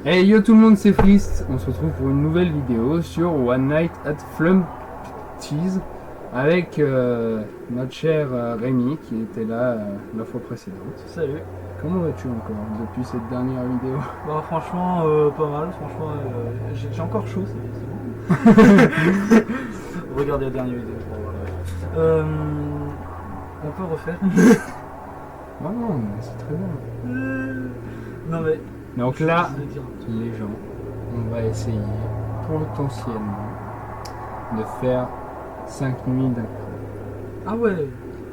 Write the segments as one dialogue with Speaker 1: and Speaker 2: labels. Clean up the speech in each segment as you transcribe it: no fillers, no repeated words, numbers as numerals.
Speaker 1: Hey yo tout le monde, c'est Frist. On se retrouve pour une nouvelle vidéo sur One Night at Flumpty's avec notre cher Rémi qui était là la fois précédente.
Speaker 2: Salut.
Speaker 1: Comment vas-tu encore depuis cette dernière vidéo?
Speaker 2: Bah franchement pas mal, franchement j'ai encore chaud, c'est bon. Regardez la dernière vidéo. On peut refaire.
Speaker 1: Oh non, mais c'est très bien.
Speaker 2: Non mais.
Speaker 1: Donc là, les gens, on va essayer potentiellement de faire 5 nuits d'un coup.
Speaker 2: Ah ouais.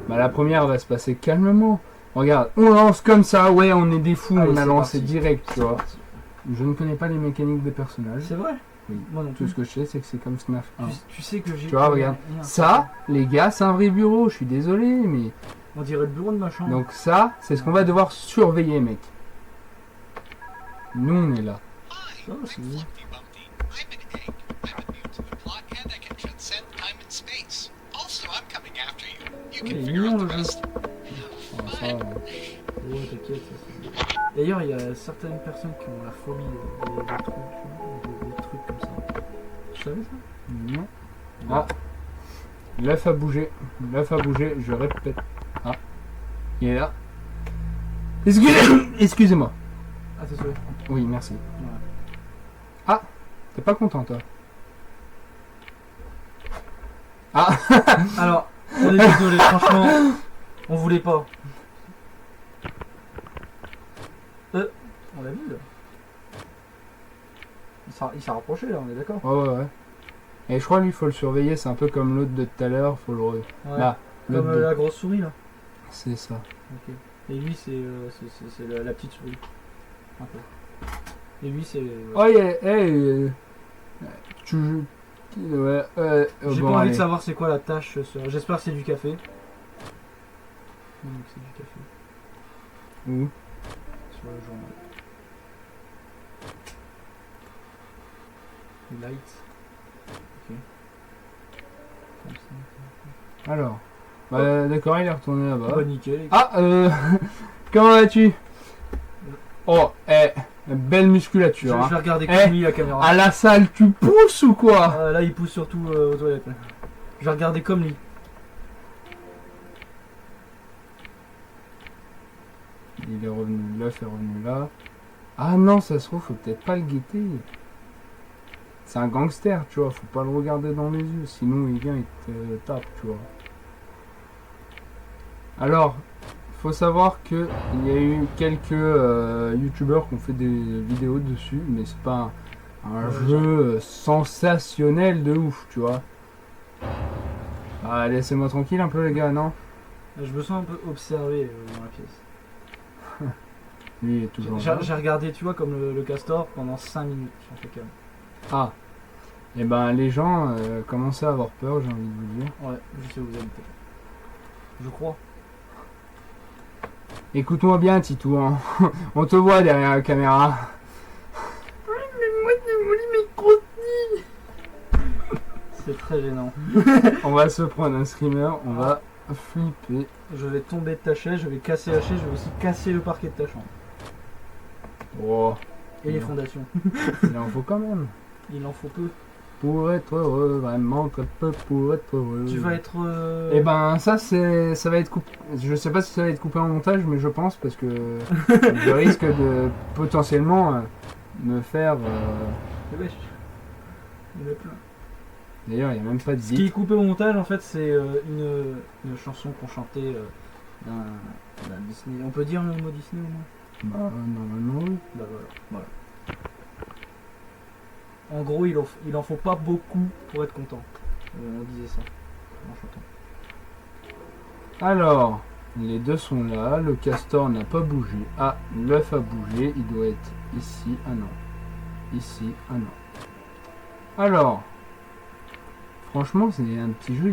Speaker 1: Bah la première va se passer calmement. Regarde, on lance comme ça, ouais, on est des fous,
Speaker 2: Allez,
Speaker 1: on a
Speaker 2: c'est
Speaker 1: lancé
Speaker 2: parti.
Speaker 1: direct, tu vois. Je ne connais pas les mécaniques des personnages.
Speaker 2: C'est vrai.
Speaker 1: Oui.
Speaker 2: Moi non
Speaker 1: Tout
Speaker 2: plus.
Speaker 1: ce que je sais, c'est que c'est comme FNAF 1.
Speaker 2: Tu sais que j'ai.
Speaker 1: Tu vois, regarde. Ça, les gars, c'est un vrai bureau, je suis désolé, mais...
Speaker 2: On dirait le bureau de ma chambre.
Speaker 1: Donc ça, c'est ce qu'on va devoir surveiller, mec. Nous, on est là.
Speaker 2: Ça, c'est bien. Il est mignon le jeu.
Speaker 1: Oh, ça,
Speaker 2: Ouais, t'inquiète. D'ailleurs, il y a certaines personnes qui ont la phobie des trucs comme ça. Tu savais ça?
Speaker 1: non. Ah, l'œuf a bougé. L'œuf a bougé, je répète. Ah, il est là. Excusez-moi.
Speaker 2: Ah, c'est vrai.
Speaker 1: Oui, merci.
Speaker 2: Ouais.
Speaker 1: Ah, t'es pas content, toi? Ah,
Speaker 2: Alors, on est désolé, franchement, on voulait pas. On l'a vu là. Il s'est rapproché là, on est d'accord?
Speaker 1: ouais. Et je crois, lui, faut le surveiller. C'est un peu comme l'autre de tout à l'heure. Faut le.
Speaker 2: Ouais.
Speaker 1: Là, l'autre
Speaker 2: Comme
Speaker 1: de-
Speaker 2: la grosse souris là.
Speaker 1: C'est ça.
Speaker 2: Ok. Et lui, c'est la petite souris. Un peu. Et lui, c'est.
Speaker 1: Oh, tu. Ouais,
Speaker 2: J'ai
Speaker 1: bon,
Speaker 2: pas envie
Speaker 1: allez.
Speaker 2: de savoir c'est quoi la tâche. J'espère que c'est du café. Donc c'est du café.
Speaker 1: Où?
Speaker 2: Sur le journal. Lights. Ok. Comme ça.
Speaker 1: Alors. Bah, d'accord, il est retourné là-bas.
Speaker 2: Bah nickel.
Speaker 1: Ah, comment vas-tu? Oh, belle musculature.
Speaker 2: Je vais
Speaker 1: Hein.
Speaker 2: regarder
Speaker 1: Eh,
Speaker 2: comme lui la caméra.
Speaker 1: À la salle, tu pousses ou quoi?
Speaker 2: Là, il pousse surtout aux toilettes. Là. Je vais regarder comme lui.
Speaker 1: Il est revenu, l'œuf est revenu là. Ah non, ça se trouve, faut peut-être pas le guetter. C'est un gangster, tu vois, faut pas le regarder dans les yeux, sinon il vient, il te tape, tu vois. Alors, faut savoir que il y a eu quelques youtubeurs qui ont fait des vidéos dessus, mais c'est pas un jeu sensationnel de ouf, tu vois. Ah, laissez-moi tranquille un peu les gars, non?
Speaker 2: Je me sens un peu observé dans la pièce.
Speaker 1: Lui il est toujours là.
Speaker 2: J'ai regardé, tu vois, comme le castor pendant 5 minutes. J'en fais calme.
Speaker 1: Ah, et ben les gens commençaient à avoir peur, j'ai envie de vous dire.
Speaker 2: Ouais, je sais où vous habitez. Je crois.
Speaker 1: Écoute-moi bien, Titou, hein. On te voit derrière la caméra.
Speaker 2: C'est très gênant.
Speaker 1: On va se prendre un screamer, on va flipper.
Speaker 2: Je vais tomber de ta chaise, je vais casser la chaise, je vais aussi casser le parquet de ta chambre.
Speaker 1: Oh,
Speaker 2: Et les
Speaker 1: Non.
Speaker 2: fondations.
Speaker 1: il en faut quand même.
Speaker 2: Il en faut peu.
Speaker 1: Pour être heureux, vraiment très peu pour être heureux.
Speaker 2: Tu vas être.
Speaker 1: Eh ben ça ça va être coupé. Je sais pas si ça va être coupé en montage, mais je pense parce que je risque de potentiellement me faire.
Speaker 2: Wesh. Il y en a plein.
Speaker 1: D'ailleurs, il n'y a même pas de
Speaker 2: Ce qui est
Speaker 1: zip.
Speaker 2: coupé au montage, en fait, c'est une chanson qu'on chantait d'un Disney. On peut dire le mot Disney au moins?
Speaker 1: Bah, normalement oui.
Speaker 2: Bah voilà. En gros, il en faut pas beaucoup pour être content. On disait ça en chantant.
Speaker 1: Alors, les deux sont là, le castor n'a pas bougé. Ah, l'œuf a bougé, il doit être ici. Ah non. Ici, ah non. Alors, franchement, c'est un petit jeu,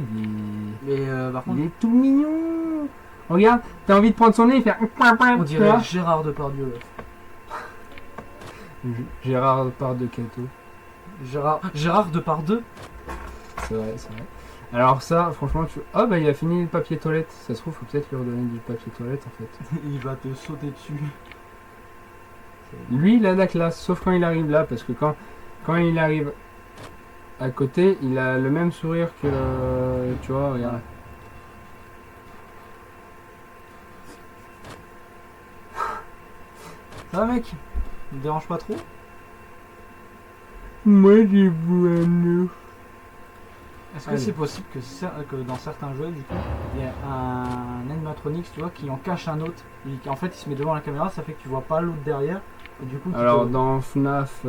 Speaker 2: Mais par contre,
Speaker 1: il est tout mignon. Regarde, t'as envie de prendre son nez et faire.
Speaker 2: on dirait Gérard Depardieu.
Speaker 1: Gérard part de Cato.
Speaker 2: Gérard Depardieu.
Speaker 1: C'est vrai, c'est vrai. Alors ça, franchement, tu... Ah bah il a fini le papier toilette. Ça se trouve, faut peut-être lui redonner du papier toilette en fait.
Speaker 2: Il va te sauter dessus.
Speaker 1: Lui, il a de la classe, sauf quand il arrive là, parce que quand il arrive à côté, il a le même sourire que... tu vois, regarde.
Speaker 2: Ça va, mec? Ne me dérange pas trop?
Speaker 1: Moi, j'ai vu un œuf.
Speaker 2: Est-ce que
Speaker 1: Allez.
Speaker 2: c'est possible que dans certains jeux, du coup, il y a un animatronics, tu vois, qui en cache un autre? En fait, il se met devant la caméra, ça fait que tu vois pas l'autre derrière. Et du coup,
Speaker 1: Alors, dans FNAF...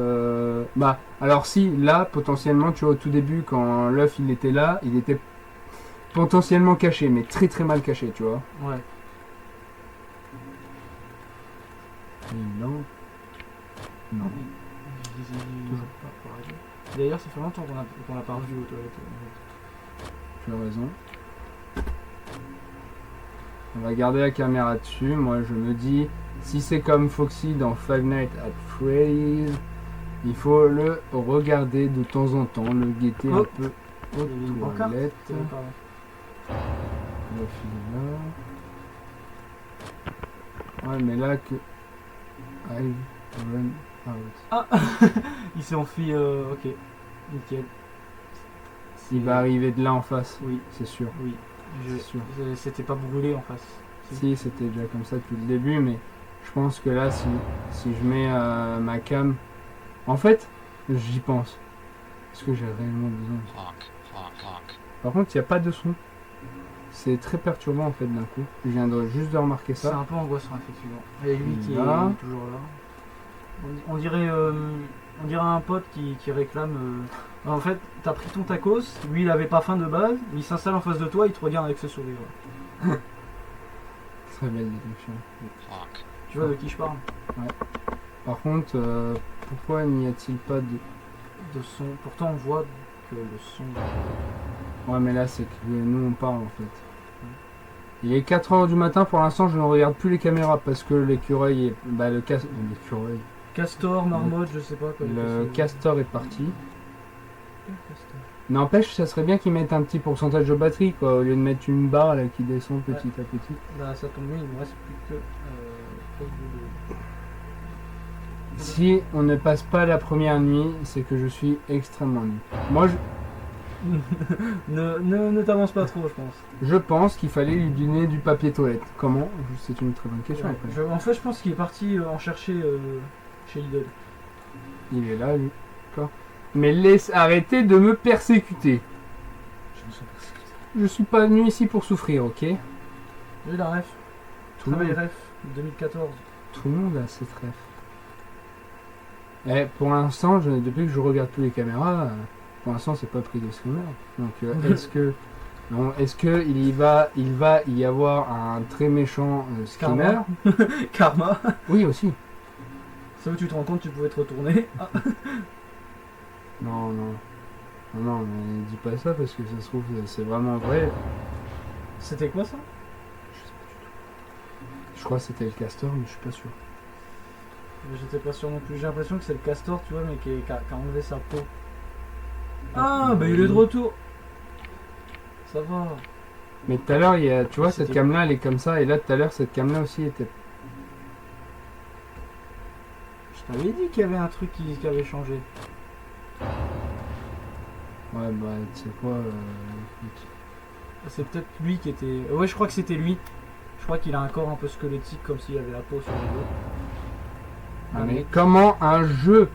Speaker 1: Bah, alors si, là, potentiellement, tu vois, au tout début, quand l'œuf, il était là, il était potentiellement caché, mais très très mal caché, tu vois.
Speaker 2: Ouais.
Speaker 1: Non. Non.
Speaker 2: Toujours pas pareil. D'ailleurs, ça fait longtemps qu'on l'a pas revu aux toilettes.
Speaker 1: Tu as raison. On va garder la caméra dessus. Moi, je me dis, si c'est comme Foxy dans Five Nights at Freddy's, il faut le regarder de temps en temps, le guetter un peu
Speaker 2: Il y avait une
Speaker 1: aux
Speaker 2: pancarte.
Speaker 1: toilettes.
Speaker 2: Pardon.
Speaker 1: Le fil est là. Ouais, mais là que... I run out.
Speaker 2: Il s'est enfui, ok. Nickel.
Speaker 1: Il va arriver de là en face,
Speaker 2: Oui,
Speaker 1: c'est sûr.
Speaker 2: oui.
Speaker 1: C'est sûr.
Speaker 2: C'était pas brûlé en face.
Speaker 1: Si, c'était déjà comme ça depuis le début, mais je pense que là, si je mets ma cam... En fait, j'y pense. Est-ce que j'ai réellement besoin de ça? Par contre, il n'y a pas de son. C'est très perturbant en fait d'un coup. Je viens juste de remarquer
Speaker 2: C'est
Speaker 1: ça.
Speaker 2: un peu angoissant, effectivement. Et lui qui
Speaker 1: Là.
Speaker 2: est toujours là. On dirait un pote qui réclame. En fait, t'as pris ton tacos, lui il avait pas faim de base, il s'installe en face de toi, il te regarde avec ce sourire.
Speaker 1: Très belle déduction.
Speaker 2: Tu vois de qui je parle?
Speaker 1: Par contre, pourquoi n'y a-t-il pas de...
Speaker 2: De son. Pourtant, on voit que le son.
Speaker 1: Ouais, mais là, c'est que nous, on parle en fait. Il est 4h du matin, pour l'instant, je ne regarde plus les caméras parce que l'écureuil est... Bah, l'écureuil...
Speaker 2: Castor, marmotte, je sais pas quoi.
Speaker 1: Le castor est parti.
Speaker 2: Castor.
Speaker 1: N'empêche, ça serait bien qu'ils mettent un petit pourcentage de batterie, quoi, au lieu de mettre une barre là qui descend petit à petit.
Speaker 2: Bah, ça tombe bien, il me reste plus que. Poste de dos.
Speaker 1: Si on ne passe pas la première nuit, c'est que je suis extrêmement nul. Moi,
Speaker 2: ne t'avance pas trop, je pense.
Speaker 1: je pense qu'il fallait lui donner du papier toilette. Comment? C'est une très bonne question. Après.
Speaker 2: En fait, je pense qu'il est parti en chercher chez Lidl.
Speaker 1: Il est là, lui. D'accord. Mais laisse arrêter de me persécuter.
Speaker 2: Je me sens persécuté.
Speaker 1: Je suis pas venu ici pour souffrir, ok?
Speaker 2: J'ai la ref.
Speaker 1: Tout le
Speaker 2: Travail
Speaker 1: monde,
Speaker 2: ref 2014.
Speaker 1: tout le monde a cette rêve. Et pour l'instant, depuis que je regarde plus les caméras, pour l'instant, c'est pas pris de screamer. Donc, est-ce que il va y avoir un très méchant screamer?
Speaker 2: Karma.
Speaker 1: Oui, aussi.
Speaker 2: C'est où tu te rends compte que tu pouvais te retourner. Ah.
Speaker 1: Non, mais dis pas ça parce que ça se trouve c'est vraiment vrai.
Speaker 2: C'était quoi ça?
Speaker 1: Je crois que c'était le castor, mais je suis pas sûr.
Speaker 2: J'étais pas sûr non plus. J'ai l'impression que c'est le castor, tu vois, mais qui a enlevé sa peau. Ah, bah il est de retour. Ça va.
Speaker 1: Mais tout à l'heure, tu vois, cette
Speaker 2: C'était-
Speaker 1: cam là, elle est comme ça, et là tout à l'heure, cette cam là aussi était.
Speaker 2: Je t'avais dit qu'il y avait un truc qui avait changé.
Speaker 1: Ouais, bah, tu sais quoi, écoute.
Speaker 2: C'est peut-être lui qui était. Ouais, je crois que c'était lui. Je crois qu'il a un corps un peu squelettique, comme s'il avait la peau sur le dos.
Speaker 1: Ah, mais comment un jeu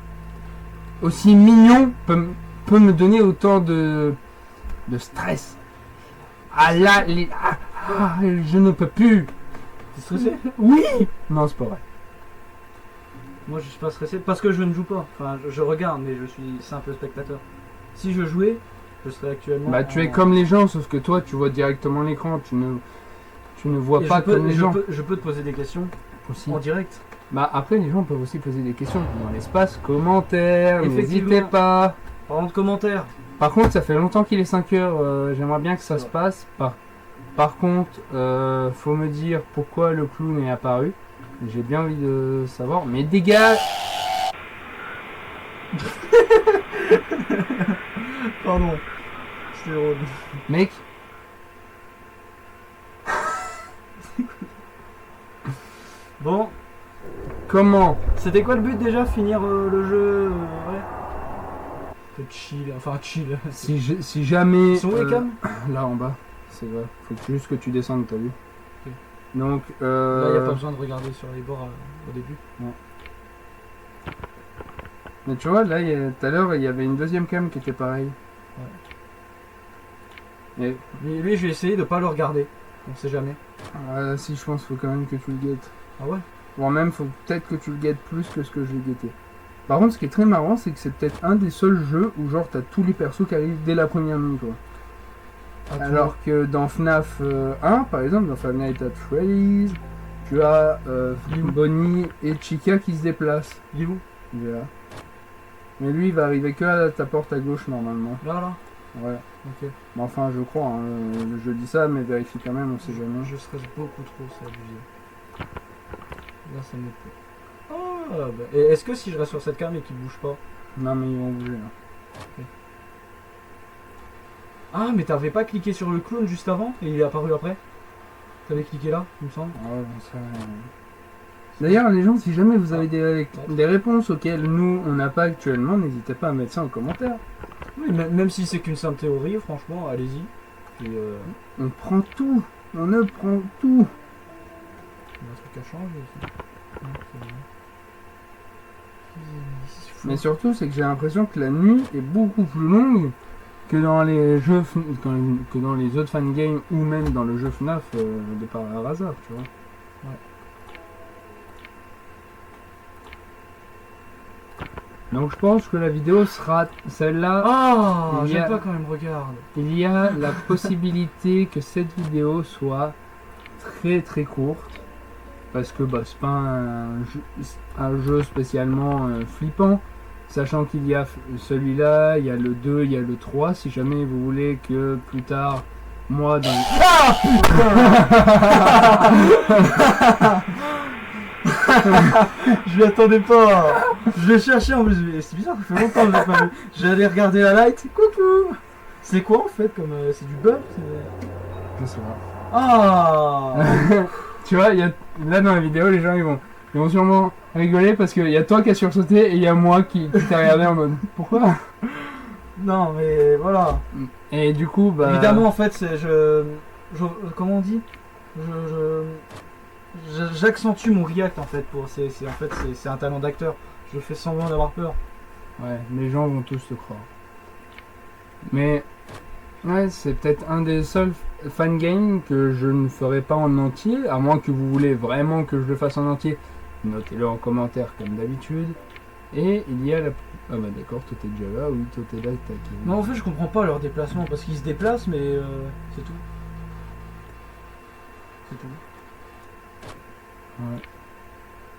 Speaker 1: aussi mignon peut me donner autant de stress? Ah là, je ne peux plus.
Speaker 2: T'es stressé?
Speaker 1: Oui. Non, c'est pas vrai.
Speaker 2: Moi, je suis pas stressé parce que je ne joue pas. Enfin, je regarde, mais je suis simple spectateur. Si je jouais, je serais actuellement.
Speaker 1: Bah, tu es comme les gens, sauf que toi, tu vois directement l'écran. Tu ne vois
Speaker 2: Et
Speaker 1: pas comme les gens.
Speaker 2: Je peux te poser des questions
Speaker 1: Aussi.
Speaker 2: en direct.
Speaker 1: Bah, après, les gens peuvent aussi poser des questions dans l'espace commentaires.
Speaker 2: Effectivement.
Speaker 1: N'hésitez pas.
Speaker 2: Parlant de commentaires.
Speaker 1: Par contre, ça fait longtemps qu'il est 5 heures. J'aimerais bien que ça
Speaker 2: C'est
Speaker 1: se passe. Par contre, faut me dire pourquoi le clown est apparu. J'ai bien envie de savoir. Mais dégage!
Speaker 2: Pardon. C'était drôle.
Speaker 1: Mec,
Speaker 2: Bon,
Speaker 1: comment?
Speaker 2: C'était quoi le but déjà? Finir le jeu ouais. Peu chill, enfin chill.
Speaker 1: Si jamais...
Speaker 2: Ils sont où les cams?
Speaker 1: Là en bas, c'est vrai. Faut juste que tu descendes, t'as vu?
Speaker 2: Ok.
Speaker 1: Donc,
Speaker 2: Là, il n'y a pas besoin de regarder sur les bords au début.
Speaker 1: mais tu vois, là, tout à l'heure, il y avait une deuxième cam qui était pareille. Et
Speaker 2: Lui, je vais essayer de pas le regarder. On sait jamais.
Speaker 1: si, je pense qu'il faut quand même que tu le guettes.
Speaker 2: Ah ouais?
Speaker 1: Voire même, faut peut-être que tu le guettes plus que ce que je l'ai guetté. Par contre, ce qui est très marrant, c'est que c'est peut-être un des seuls jeux où genre t'as tous les persos qui arrivent dès la première nuit, quoi.
Speaker 2: Ah,
Speaker 1: Alors que dans FNAF 1, par exemple, dans Five Nights at Freddy's, tu as Bonnie et Chica qui se déplacent.
Speaker 2: il est où?
Speaker 1: Il est là. Mais lui, il va arriver que à ta porte à gauche, normalement.
Speaker 2: Là.
Speaker 1: Ouais.
Speaker 2: Ok.
Speaker 1: Mais enfin, je crois, hein, je dis ça, mais vérifie quand même, on sait jamais.
Speaker 2: Je stresse beaucoup trop, c'est abusé. Là, ça me plaît. Ah, bah. Et est-ce que si je reste sur cette cam et qu'il bouge pas?
Speaker 1: Non, mais ils vont bouger, là.
Speaker 2: Ah, mais t'avais pas cliqué sur le clown juste avant et il est apparu après? T'avais cliqué là, il me semble.
Speaker 1: Ouais, bon, ça... D'ailleurs, les gens, si jamais vous avez des réponses auxquelles nous, on n'a pas actuellement, n'hésitez pas à mettre ça en commentaire.
Speaker 2: Oui, même si c'est qu'une simple théorie, franchement, allez-y. Puis,
Speaker 1: On prend tout. On ne prend tout.
Speaker 2: il y a un truc à changer ici. Non, c'est bon.
Speaker 1: Mais surtout, c'est que j'ai l'impression que la nuit est beaucoup plus longue que dans les jeux, que dans les autres fangames ou même dans le jeu FNAF de par hasard, tu vois.
Speaker 2: Ouais.
Speaker 1: Donc je pense que la vidéo sera celle-là.
Speaker 2: Ah,
Speaker 1: Il y
Speaker 2: j'aime
Speaker 1: a-
Speaker 2: pas quand même regarde.
Speaker 1: Il y a la possibilité que cette vidéo soit très très courte. Parce que bah, c'est pas un jeu spécialement flippant. Sachant qu'il y a celui-là, il y a le 2, il y a le 3. Si jamais vous voulez que plus tard, moi dans...
Speaker 2: Je m'y attendais pas. Je l'ai cherché en plus. C'est bizarre, ça fait longtemps que je l'ai pas vu. J'allais regarder la light. Coucou. C'est quoi en fait comme c'est du beurre?
Speaker 1: Je sais pas.
Speaker 2: Ah.
Speaker 1: Tu vois, là dans la vidéo, les gens ils vont sûrement rigoler parce qu'il y a toi qui as sursauté et il y a moi qui t'a regardé en mode pourquoi?
Speaker 2: Non mais voilà.
Speaker 1: Et du coup, bah.
Speaker 2: Évidemment en fait c'est comment on dit? J'accentue mon react en fait pour c'est un talent d'acteur. Je fais semblant d'avoir peur.
Speaker 1: Ouais, les gens vont tous te croire. Mais. Ouais, c'est peut-être un des seuls fangames que je ne ferai pas en entier, à moins que vous voulez vraiment que je le fasse en entier. Notez-le en commentaire comme d'habitude. Et il y a la... Ah bah d'accord, toi t'es déjà là, oui, toi t'es là, t'as...
Speaker 2: Non en fait je comprends pas leur déplacement parce qu'ils se déplacent mais c'est tout. C'est tout.
Speaker 1: Ouais.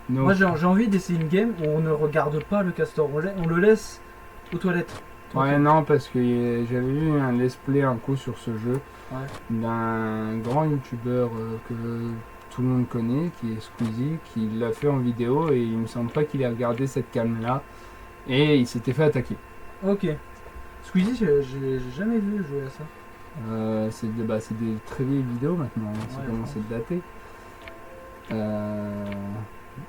Speaker 1: Donc...
Speaker 2: Moi j'ai envie d'essayer une game où on ne regarde pas le castor, on le laisse aux toilettes.
Speaker 1: Ouais, non, parce que j'avais vu un let's play un coup sur ce jeu d'un grand youtubeur que tout le monde connaît, qui est Squeezie, qui l'a fait en vidéo et il me semble pas qu'il ait regardé cette cam là et il s'était fait attaquer.
Speaker 2: Ok. Squeezie, j'ai jamais vu jouer à ça.
Speaker 1: C'est des très vieilles vidéos maintenant, ça
Speaker 2: Ouais,
Speaker 1: commence à dater.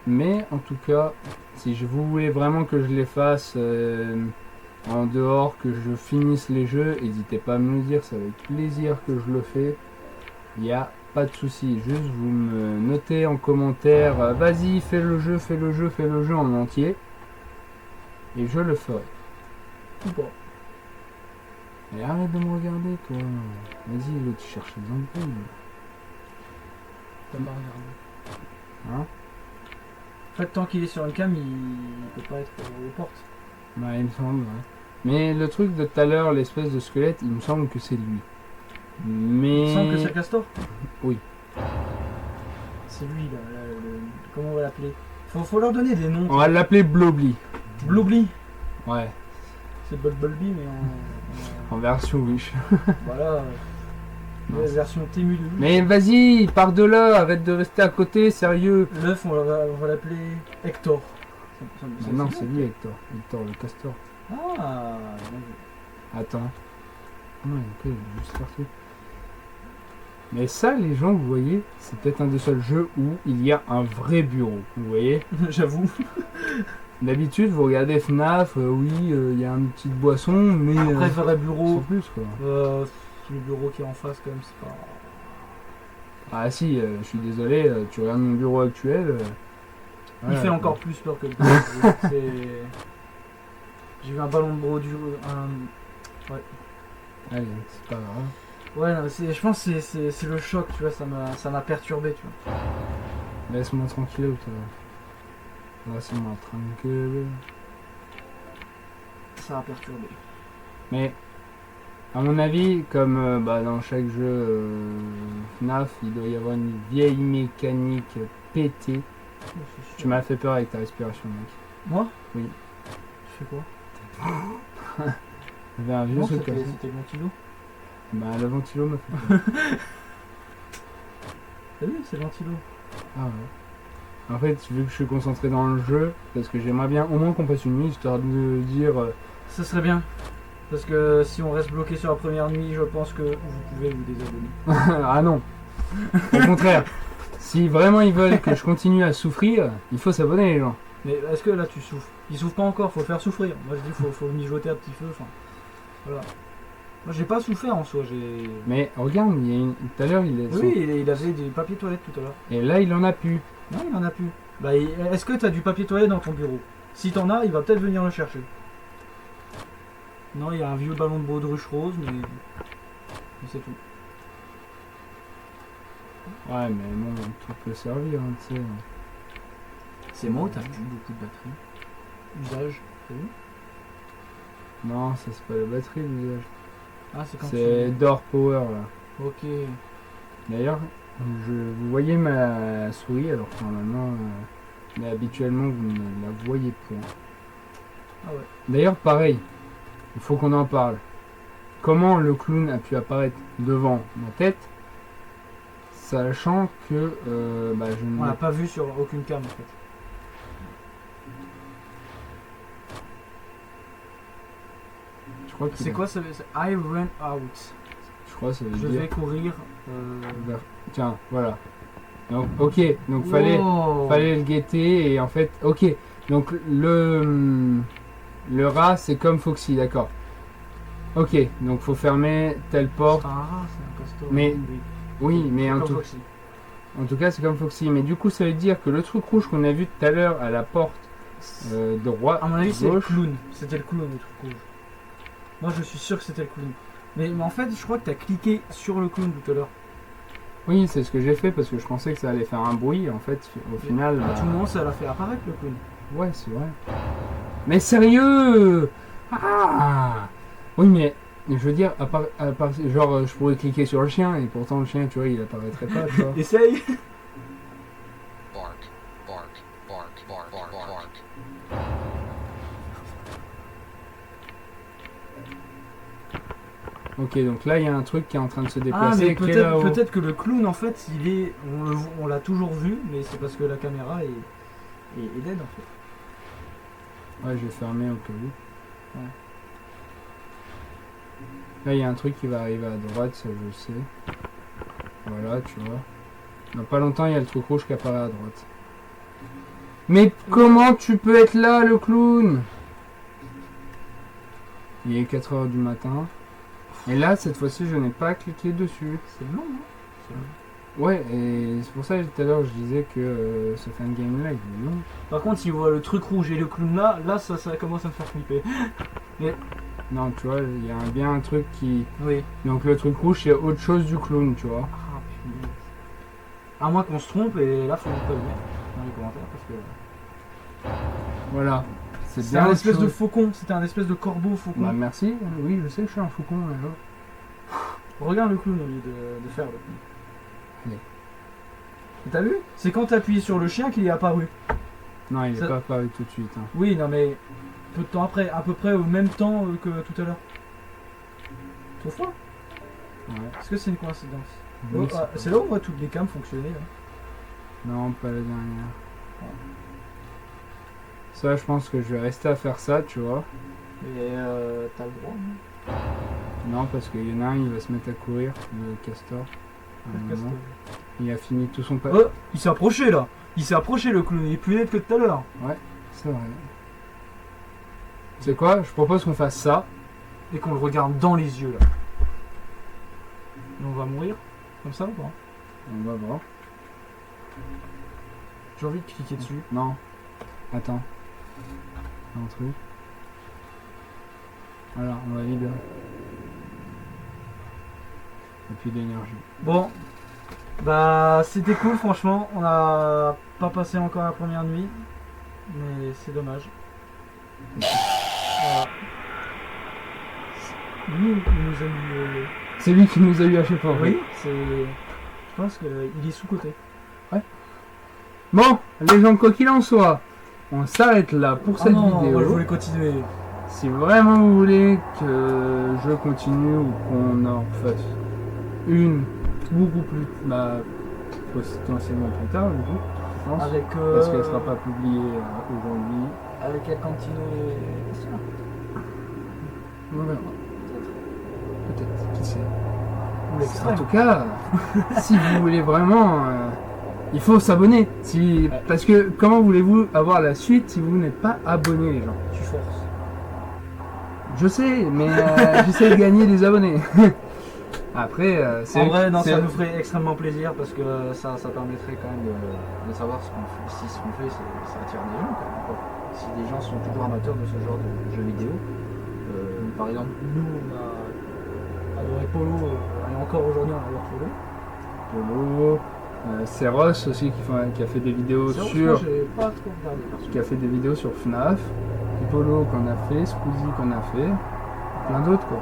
Speaker 1: Mais en tout cas, si vous voulez vraiment que je les fasse en dehors, que je finisse les jeux, n'hésitez pas à me le dire, c'est avec plaisir que je le fais. Il n'y a pas de souci, juste vous me notez en commentaire, vas-y fais le jeu, fais le jeu, fais le jeu en entier. Et je le ferai.
Speaker 2: Ou pas.
Speaker 1: Et arrête de me regarder toi. Vas-y, l'autre cherche les embrouilles.
Speaker 2: T'as pas regardé.
Speaker 1: Hein?
Speaker 2: En fait, tant qu'il est sur une cam, il peut pas être aux portes.
Speaker 1: Bah, il me semble, ouais. Mais le truc de tout à l'heure, l'espèce de squelette, il me semble que c'est lui. Mais...
Speaker 2: Tu sens que c'est le castor?
Speaker 1: Oui.
Speaker 2: C'est lui, là, comment on va l'appeler? Faut leur donner des noms.
Speaker 1: On va l'appeler Blobly.
Speaker 2: Blobly.
Speaker 1: Ouais.
Speaker 2: C'est Bulby, mais
Speaker 1: En version Wish.
Speaker 2: voilà.
Speaker 1: Non,
Speaker 2: La version Tému de lui.
Speaker 1: Mais vas-y, pars de là, arrête de rester à côté, sérieux.
Speaker 2: L'œuf, on va l'appeler Hector.
Speaker 1: Mais non, c'est lui Hector. Hector le castor.
Speaker 2: Ah, bien vu.
Speaker 1: Attends. Non, il est juste parti. Mais ça, les gens, vous voyez, c'est peut-être un des seuls jeux où il y a un vrai bureau. Vous voyez?
Speaker 2: J'avoue.
Speaker 1: D'habitude, vous regardez FNAF, oui, il y a une petite boisson, mais
Speaker 2: Après, vrai
Speaker 1: sans
Speaker 2: bureau.
Speaker 1: plus, quoi.
Speaker 2: Le bureau qui est en face, quand même, c'est pas.
Speaker 1: Ah si, je suis désolé, tu regardes mon bureau actuel.
Speaker 2: Il
Speaker 1: voilà,
Speaker 2: fait
Speaker 1: quoi.
Speaker 2: encore plus peur que le bureau. C'est. J'ai eu un ballon de brodure.
Speaker 1: Allez, c'est pas grave.
Speaker 2: Ouais, non, je pense que c'est le choc, tu vois, ça m'a perturbé, tu vois.
Speaker 1: Laisse-moi tranquille, toi. Laisse-moi tranquille.
Speaker 2: Ça m'a perturbé.
Speaker 1: Mais, à mon avis, comme dans chaque jeu FNAF, il doit y avoir une vieille mécanique pétée. Tu m'as fait peur avec ta respiration, mec.
Speaker 2: Moi?
Speaker 1: Oui.
Speaker 2: Tu fais quoi?
Speaker 1: J'avais un vieux
Speaker 2: Non,
Speaker 1: truc comme ça.
Speaker 2: c'était le ventilo.
Speaker 1: Bah, le ventilo m'a fait peur.
Speaker 2: T'as vu, c'est le ventilo.
Speaker 1: Ah ouais. En fait, vu que je suis concentré dans le jeu, parce que j'aimerais bien au moins qu'on passe une nuit, histoire de dire...
Speaker 2: Ça serait bien. Parce que si on reste bloqué sur la première nuit, je pense que vous pouvez vous désabonner.
Speaker 1: ah non. Au contraire. Si vraiment ils veulent que je continue à souffrir, il faut s'abonner les gens.
Speaker 2: Mais est-ce que là tu souffres? Il souffre pas encore, faut le faire souffrir. Moi je dis faut mijoter à petit feu. Enfin, voilà. Moi j'ai pas souffert en soi, j'ai.
Speaker 1: Mais regarde, il y a tout à l'heure il est...
Speaker 2: Oui, il avait des papiers toilettes tout à l'heure.
Speaker 1: Et là il en a plus.
Speaker 2: Non, il en a plus. Bah, est-ce que t'as du papier toilette dans ton bureau? Si t'en as, il va peut-être venir le chercher. Non, il y a un vieux ballon de baudruche rose, mais c'est tout.
Speaker 1: Ouais, mais bon, tout peut servir, hein, tu sais.
Speaker 2: C'est moi ou t'as plus beaucoup de batterie? Usage, t'as vu?
Speaker 1: Non, ça c'est pas la batterie l'usage.
Speaker 2: Ah, c'est quand
Speaker 1: C'est Door Power là.
Speaker 2: Ok.
Speaker 1: D'ailleurs, vous voyez ma souris alors que normalement, mais habituellement vous ne la voyez point.
Speaker 2: Ah ouais.
Speaker 1: D'ailleurs, pareil, il faut qu'on en parle. Comment le clown a pu apparaître devant ma tête, sachant que je ne
Speaker 2: On l'a pas vu sur aucune cam en fait.
Speaker 1: Je crois que
Speaker 2: C'est quoi ça veut dire? I run out.
Speaker 1: Je crois que ça veut
Speaker 2: Je
Speaker 1: dire.
Speaker 2: vais courir.
Speaker 1: Tiens, voilà. Donc, ok, donc fallait le guetter et en fait, ok. Donc le rat c'est comme Foxy, d'accord. Ok, donc faut fermer telle
Speaker 2: C'est
Speaker 1: porte.
Speaker 2: pas un rat, c'est un castor.
Speaker 1: Mais- Oui, mais
Speaker 2: Comme
Speaker 1: en tout,
Speaker 2: Foxy.
Speaker 1: cas c'est comme Foxy. Mais du coup ça veut dire que le truc rouge qu'on a vu tout à l'heure à la porte droite,
Speaker 2: À mon avis, c'est le
Speaker 1: gauche.
Speaker 2: clown. C'était le clown, le truc rouge. Moi, je suis sûr que c'était le clown. Mais en fait, je crois que t'as cliqué sur le clown tout à l'heure.
Speaker 1: Oui, c'est ce que j'ai fait parce que je pensais que ça allait faire un bruit. En fait, au final.
Speaker 2: À tout moment, ça l'a fait apparaître le clown.
Speaker 1: Ouais, c'est vrai. Mais sérieux! Ah! Oui, mais je veux dire, genre, je pourrais cliquer sur le chien et pourtant le chien, tu vois, il apparaîtrait pas, tu vois.
Speaker 2: Essaye.
Speaker 3: Bark, bark, bark, bark, bark, bark.
Speaker 1: Ok, donc là, il y a un truc qui est en train de se
Speaker 2: Ah,
Speaker 1: déplacer.
Speaker 2: mais
Speaker 1: qui est là-haut.
Speaker 2: peut-être que le clown, en fait, on l'a toujours vu, mais c'est parce que la caméra est dead, en fait.
Speaker 1: Ouais, je vais fermer au cas où.
Speaker 2: Ouais.
Speaker 1: Là, il y a un truc qui va arriver à droite, ça je sais. Voilà, tu vois. Dans pas longtemps, il y a le truc rouge qui apparaît à droite. Mais comment tu peux être là, le clown? Il est 4h du matin. Et là, cette fois-ci, je n'ai pas cliqué dessus.
Speaker 2: C'est long, hein.
Speaker 1: Ouais, et c'est pour ça que tout à l'heure, je disais que ce fan game-là, il est long.
Speaker 2: Par contre, si on voit le truc rouge et le clown là, ça commence à me faire flipper.
Speaker 1: Non, tu vois, il y a bien un truc qui...
Speaker 2: Oui.
Speaker 1: Donc le truc rouge, c'est autre chose du clown, tu vois.
Speaker 2: Ah, punaise. À moins qu'on se trompe, et là, faut nous prévenir dans les commentaires, parce que...
Speaker 1: Voilà.
Speaker 2: C'est
Speaker 1: bien
Speaker 2: un
Speaker 1: autre
Speaker 2: espèce de
Speaker 1: chose.
Speaker 2: faucon, c'était un espèce de corbeau faucon.
Speaker 1: Bah merci, oui, je sais que je suis un faucon, là.
Speaker 2: Regarde le clown au lieu de faire le clown.
Speaker 1: Allez.
Speaker 2: Et t'as vu? C'est quand t'as appuyé sur le chien qu'il est apparu.
Speaker 1: Non, il est
Speaker 2: Ça-
Speaker 1: pas apparu tout de suite. Hein.
Speaker 2: Oui, non mais peu de temps après, à peu près au même temps que tout à l'heure. Trouve pas?
Speaker 1: Ouais.
Speaker 2: Est-ce que c'est une coïncidence?
Speaker 1: Oui,
Speaker 2: Oh,
Speaker 1: c'est
Speaker 2: ah,
Speaker 1: pas-
Speaker 2: c'est là où on voit toutes les cams fonctionner. Là.
Speaker 1: Non, pas la dernière. Ça, je pense que je vais rester à faire ça, tu vois.
Speaker 2: Et t'as le droit. Non
Speaker 1: Non, parce qu'il y en a un, il va se mettre à courir, le castor. Non. Il a fini tout son
Speaker 2: Oh, il s'est approché là. Il s'est approché le clown, il est plus net que tout à l'heure.
Speaker 1: C'est vrai. C'est quoi? Je propose qu'on fasse ça.
Speaker 2: Et qu'on le regarde dans les yeux là. Et on va mourir comme ça ou pas?
Speaker 1: On va voir.
Speaker 2: J'ai envie de cliquer dessus.
Speaker 1: Non. Attends. Un truc. Voilà, on va vider. Et puis l'énergie.
Speaker 2: Bon, bah c'était cool franchement. On n'a pas passé encore la première nuit, mais c'est dommage. Voilà. Lui, il nous a eu.
Speaker 1: C'est lui qui nous a eu à chaque fois.
Speaker 2: Oui, c'est. Je pense qu'il est sous-côté.
Speaker 1: Bon, les gens, quoi qu'il en soit, on s'arrête là pour cette
Speaker 2: non,
Speaker 1: vidéo.
Speaker 2: moi, je voulais continuer.
Speaker 1: Si vraiment vous voulez que je continue ou qu'on en fasse une beaucoup plus, bah, potentiellement plus tard, du coup, je pense,
Speaker 2: Avec.
Speaker 1: parce qu'elle sera pas publiée aujourd'hui.
Speaker 2: Avec la cantine et.
Speaker 1: On verra. Peut-être, qui sait.
Speaker 2: Ou
Speaker 1: En
Speaker 2: l'extrême.
Speaker 1: tout cas, si vous voulez vraiment, il faut s'abonner. Parce que comment voulez-vous avoir la suite si vous n'êtes pas abonné, les gens?
Speaker 2: Tu forces.
Speaker 1: Je sais, mais j'essaie de gagner des abonnés. Après, c'est
Speaker 2: En vrai, non, ça nous ferait extrêmement plaisir parce que ça permettrait quand même de savoir ce qu'on fait, si ce qu'on fait, ça attire des gens quand même, quoi. Si des gens sont toujours amateurs de ce genre de jeux vidéo. Par exemple, nous, on a adoré Polo, et encore aujourd'hui, on adore Polo.
Speaker 1: Polo, c'est Ross aussi qui a fait des vidéos
Speaker 2: C'est vrai,
Speaker 1: sur.
Speaker 2: moi, j'ai pas trop regardé perso.
Speaker 1: Qui a fait des vidéos sur FNAF. Polo qu'on a fait, Squeezie qu'on a fait, plein d'autres quoi.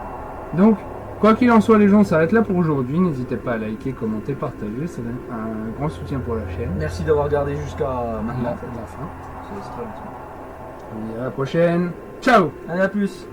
Speaker 1: Donc, quoi qu'il en soit, les gens, on s'arrête là pour aujourd'hui. N'hésitez pas à liker, commenter, partager, ça donne un grand soutien pour la chaîne.
Speaker 2: Merci d'avoir regardé jusqu'à maintenant.
Speaker 1: La
Speaker 2: en fait.
Speaker 1: fin.
Speaker 2: C'est très gentil.
Speaker 1: Et à la prochaine. Ciao!
Speaker 2: Allez, à plus!